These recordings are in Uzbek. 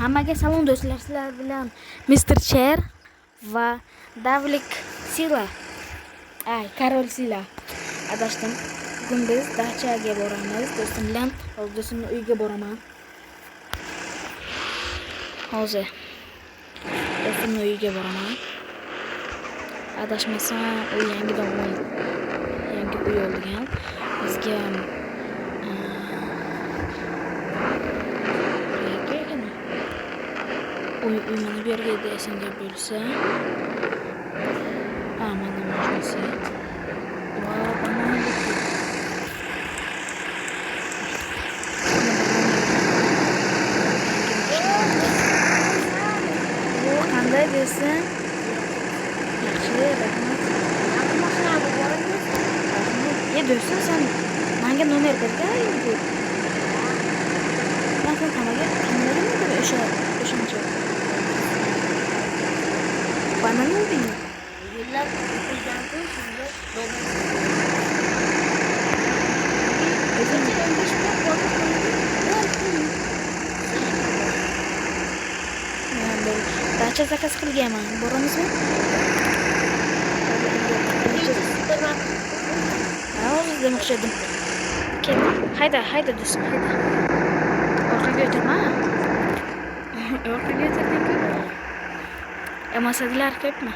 Hammaga salom do'stlar, sizlar bilan Mr. Chair va Davlik Sila. Karol Sila. Adashdim. Bugun biz dachaga boramiz. Do'stim bilan do'stimning uyiga boraman. Hozir do'stimning uyiga boraman. Adashmasam, u yangi uy olgan. Bizga uy mana bu yerga esimga bo'lsa. Mana mashinasi. Va banan. Bu qanday desin? Yaxshi, rahmat. Do'stim, sen menga nomer bergan. Men sen qanaqa o'shancha. Bana ne oldu? Yıllar okuldan şimdi dacha zakaz qilganman. Boramizmi? Hozir demoqchi edim. Kel, hayda do'stim, hayda. Orqaga o'tirma. Orqaga o'tirding-ku. Masalar ko'pmi?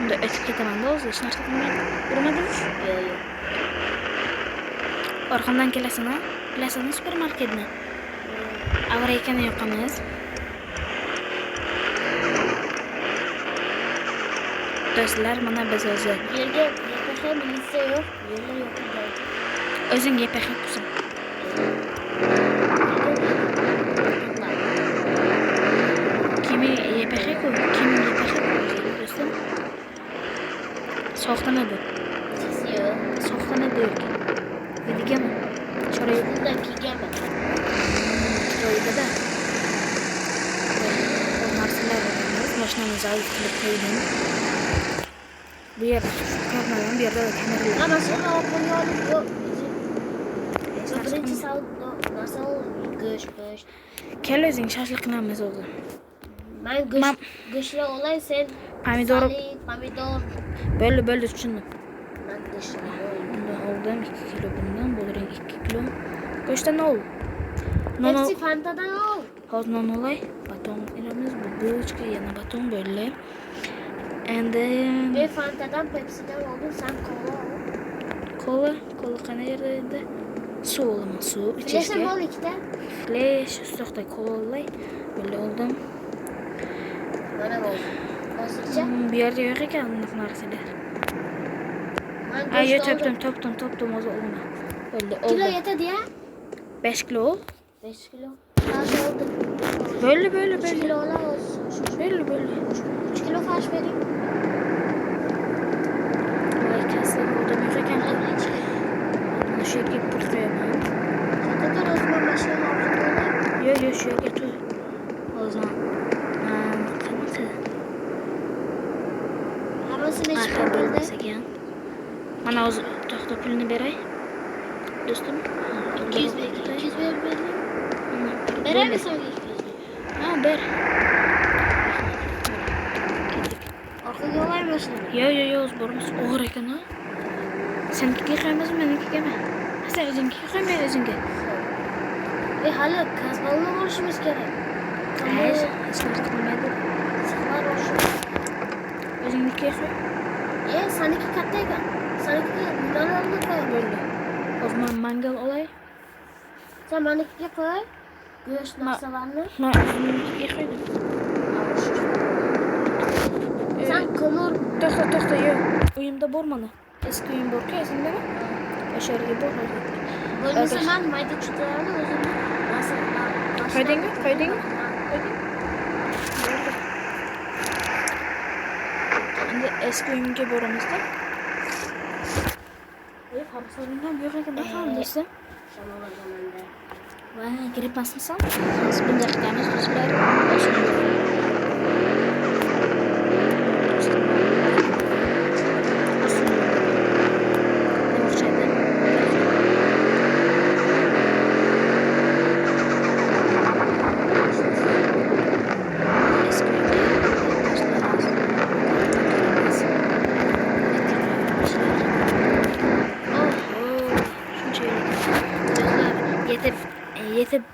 Unda o'tib ketaman-da o'zi, hech narsa qilmadingiz? Yo'q. Orqamdan kelasizmi? Bilasizmi supermarketni? Avariyaga yo'qamiz. Do'stlar, mana biz o'zi. Yerga YPX militsiya yo'q, yo'llar yo'q. O'zing YPX qilsin. Soxtana bu. Yo'q. Soxtana değil. Dedigami? Chorayoqdan kelganmi? Joyida. Narsalar olamiz. Mashinamizni olib kelib qo'ydim. Bu yer ko'rmadim, bu yerda kameralar. Mashina olib yo'q. Birinchi savdo narsa go'sht. Kel o'zing shashlik qilamiz o'zi. Men go'shtni olay, sen pomidor. Böyle tushundim. Men go'shtni oldim 2 kilo bundan, bo'laring 2 kilo. Go'shtdan ol. Pepsi Fantadan ol. Hozir non olay, baton beramiz, bulochka, yana baton böyle. Endi men Fantadan, Pepsidan oldim, sen kola ol. Kola qana yerda edi? Suv olaman, suv ichishga. Flash ol ikkita. Flash ustoqda kola olay. Böyle oldim. Mana bu. Hozircha bu yerda yo'q ekan bunaqa narsalar. Ayo topdim hozir olaman. Bo'ldi. Kilo yetadi-ya? 5 kilo. 5 kilo. Hozir oldim. Bo'ldi. 3 kilo olamiz. Bo'ldi. 3 kilo farsh bering. Voy kasal bo'ldim ekan. Shu yerga pul qo'yaman. Katta o'zim mashina olib Yo'q, shu yerga tur. Hozir mana o'zi to'xta pulni beray. Do'stim, 200 ber. Beraymi senga 200? Ha, ber. Orqaga olaymi mashina? Yo'q, o'zi boramiz. O'g'ir ekan-a. Senikiga qo'ymizmi, menikigami? Sen o'zingga qo'ymay o'zingga. Hali kasbonga borishimiz kerak. Hech narsa qilmaydi. Safar olishimiz. O'zingga qo'y. Saniki katta ekan. Saniki nimalarni qo'y bo'ldi. Hozir mangal olay. Sen manikiga qo'y. Go'sht narsalarni. Men o'zimnikiga qo'ydim. Sen qilur. To'xta, yo'q. Uyimda bor mana. Eski uyim bor-ku, esingdami? O'sha yerga bor hozir. Bo'lmasa men mayda chutlarni o'zim qo'ydingmi? Eski uyimga boramizda. Hamsonindan bu yerga nima qilamiz? Va kirib pasmisan? Hozir bunday qilamiz do'stlar.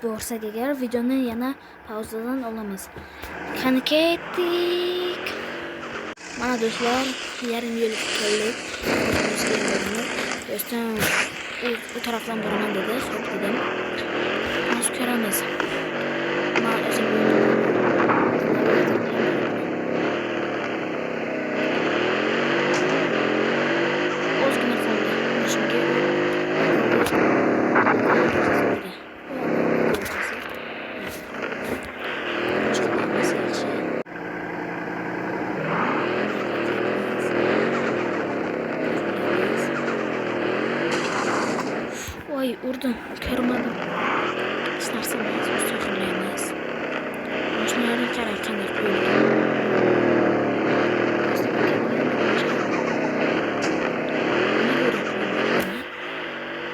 bo'lsak agar videoni yana pauzadan olamiz. Qani ketdik. Mana do'stlar, yarim yo'l keldik. Do'stim u tarafdan boraman dedi. Xo'p dedim. Hozir ko'ramiz. Men o'zim ozgina qoldi. Shunga Oy, urdim, ko'rmadim. Hech narsa emas, mustaqillaymiz. Mashinalarga qarang, qanday qo'yilgan.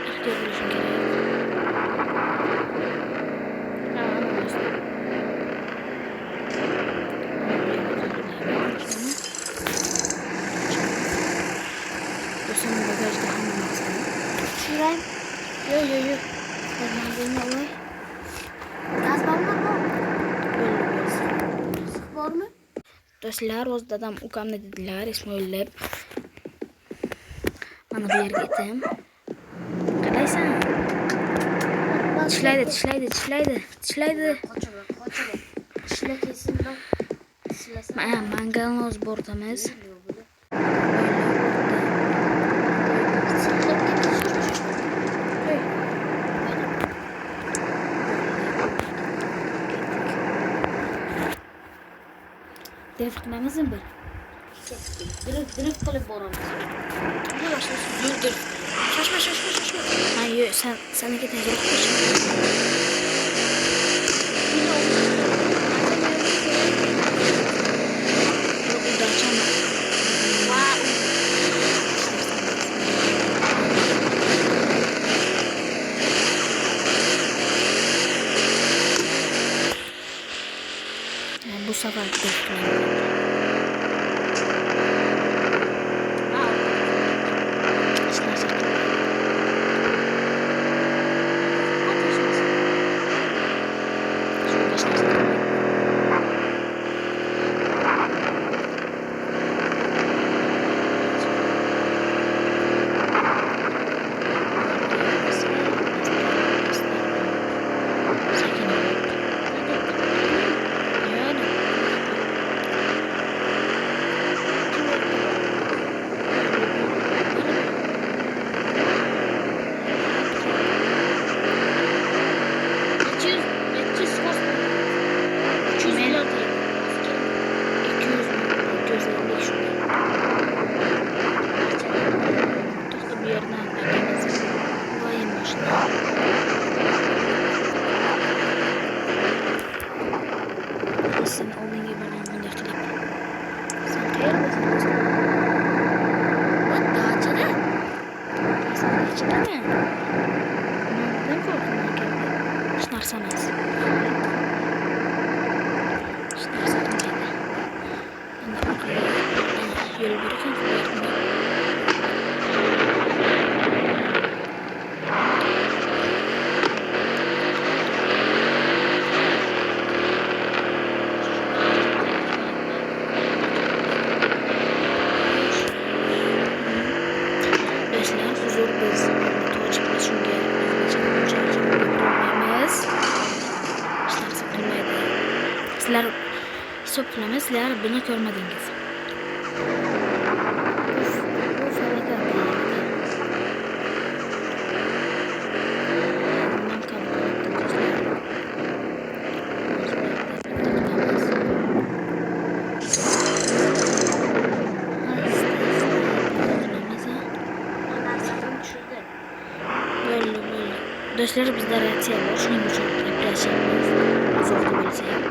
Ehtiyot bo'lishim kerak. Do'stim bagajda hamma narsani tushirayim. Yo. Hazmandayım olay. Gaz var mı bu? Böyle. Sık var mı? Do'stlar, o'z dadam ukamni dedilar, Ismoil deb. Mana bu yerga etim. Qaraysan? Tishlaydi. Qochaman. Tishla kesin bak. Tishlasam. Mana mangalni o'z bo'rtamiz. Drift qilmaymizmi bir? Drift qilib boramiz. Nima boshlaysiz? Yurdir. Shoshma. Ha, yo'q, seniki tezroq qish. Bu sefer drift qilamiz. Sen oldinga borgan bunday qilib. Sen qayerdasan do'stim? Dachada? Sen dachadami? Nimadan qo'rqding aka? Hech narsa emas. Hech narsa qilmaydi. Endi orqaga yo'l bor ekan. Huzur biz tojiklar shunga bo'lmaymiz. Hech narsa qilmaydi. Sizlar hisob qilamiz, sizlar buni ko'rmadingiz. Bu falokat deyiladi. Do'stlar, bizda ratsiya bor, shuning uchun gaplashyapmiz. Uzoqda bo'lsa ham.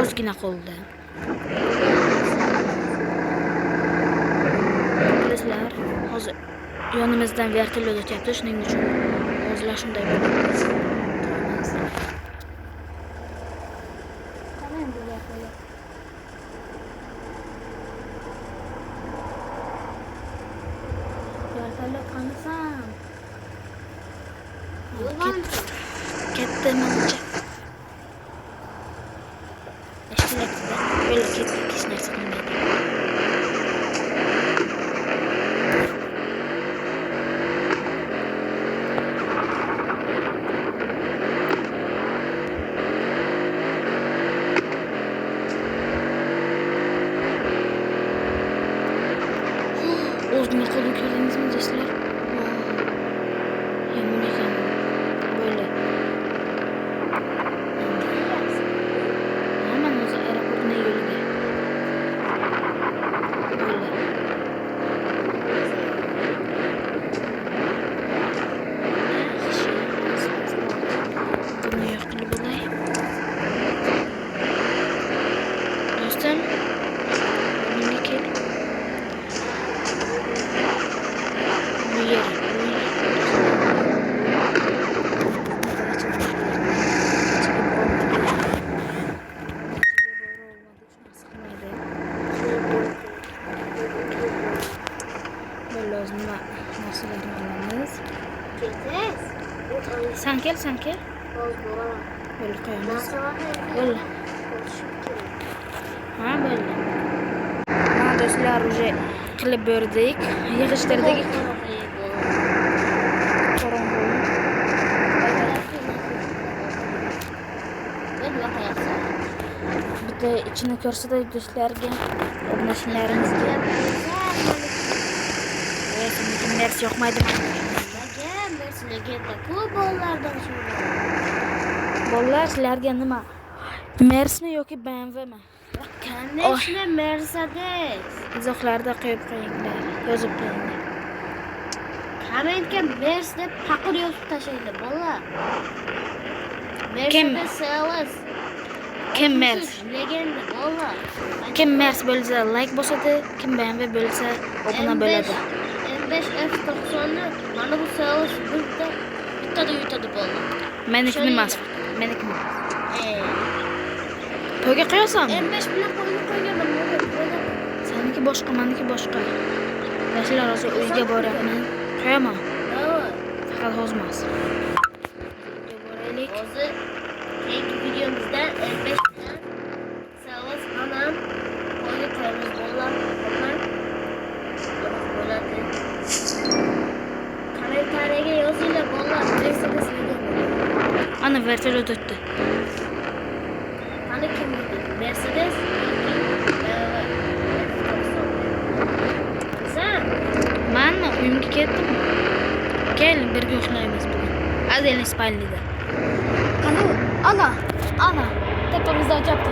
Ozgina qoldi. Do'stlar, hozir yonimizdan vertolyot o'tyapti, shuning uchun hozirlar shunday bo'lamiz. Qani endi vertolyot? Vertolyot qanasan? Yo'q, Ket ketdi menimcha. Ishtirakda böyle ketdi, hech narsa qilmaydi. O'zini qo'lini ko'rdingizmi do'stlar? Yomon ekan. Böyle. Hemen o'zi aeroportuna yo'liga. Böyle. Buni yoqilib bo'lay. Do'stim, bunga kel. Bu yer. Böyle lazım narsalarni olamiz. Sen kel. Böyle koyamiz. Böyle. Ha böyle. Ha do'stlar, уже qilib berdik. Yig'ishtirdik. Bitta ichini ko'rsatay do'stlarga. Mashinalarimizga. Mersi yoqmaydi. Bolalar sizlarga nima? Mersmi yoki BMWmi? Конечно, Mercedes. Izohlarda qo'yib qo'yinglar, yozib qo'yinglar. Kommentga Mercedes deb faqir yozib tashlaydi bolalar. Kim? Mercedes sales. Kim Mers? Legenda bolalar. Kim Mers bo'lsa like bosadi, kim BMW bo'lsa obuna bo'ladi. M5 F90'ni mana bu sales bittada yutadi bolalar. Meniki emas. Meniki. To'yga qo'yasan? M5 bilan qo'yganman. Seniki boshqa, meniki boshqa. Yoshlar hozir uyga boryapman. Qo'yaman. Faqat hozir emas. Uyga boraylik. Hozir keyingi videomizda M5 bilan sales anam qo'yga qo'yamiz bolalar. Bo'ladi. Kommentariyaga yozinglar bolalar. Mercedes legenda. Ana vertolyot o'tdi. Hani kim dedi? Mercedes Sen? Manmi uyimga ketdim. Keling birga uxlaymiz bugun. Azelin spalnida. Ana. Tepamizda o'tyapti.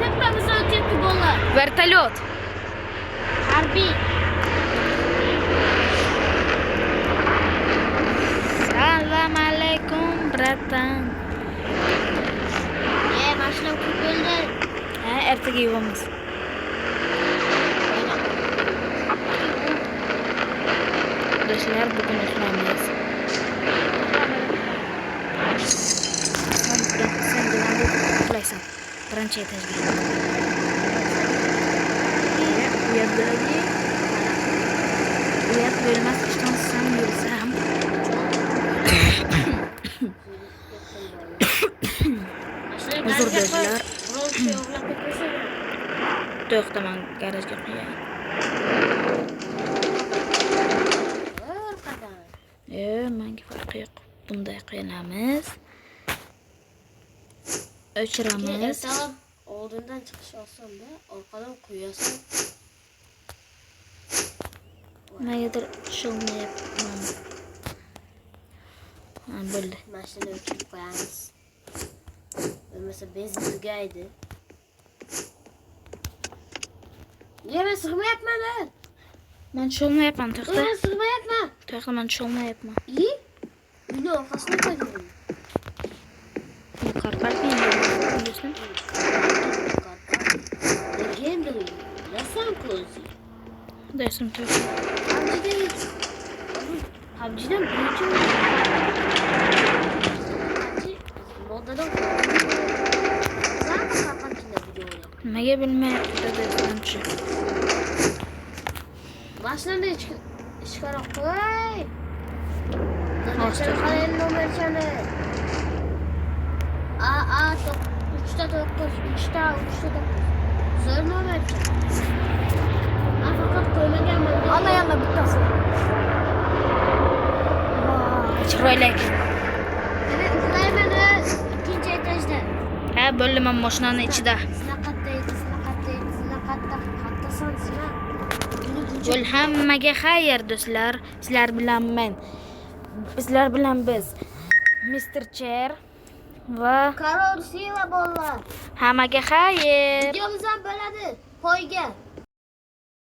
Tepamizda o'tyapti bolalar. Vertolyot. Harbiy. Salam alaykum, bratan. Mashinam ko'p bo'ldi. Ha, ertaga yuvamiz. Do'stlar, bugun uxlaymiz. Sen bilan uxlaysan. Birinchi etajga. Uyat bo'ladi. Uyat bo'lmas ishtonsan yursam. Uzr do'stlar. To'xtaman, garajga qo'yay. Menga farqi yo'q. Bunday qo'yamiz. O'chiramiz. Oldindan chiqish osonda, orqadan qo'yasan. Negadir tushunmayapman. Ha, bo'ldi. Mashina o'chirib qo'yamiz. Bo'lmasa benzin tugaydi. Niye sığmayapman ben? Men tushunmayapman, to'xta. Ben sığmayapman. To'xta, men tushunmayapman. İyi. Uyni orqasına koydum. Qarqalping do'stim. Legenda uy. Nasıl ko'zi? Do'stim, to'xta. PUBG'dan birinchi moddadan Nimaga bilmayapti do'stim. Mashinani chiqarib qo'y. Nomerchani qarang, nomerchani. 3'te 9, 3'te 9. Zor nöbetçi. Ben fakat koymaganman. Ana yana bittasi. Vay, chiroyli ekan. Ana uxlayman ikkinchi etajda. Ha, bo'ldi, men mashinani ichida. Sizlar qattasan sizlar. Bo'l, hammaga xayr do'stlar. Sizlar bilan biz Mr. Cher va Karol Siva bolalar. hammaga xayr. Videomiz ham bo'ladi. Poyga.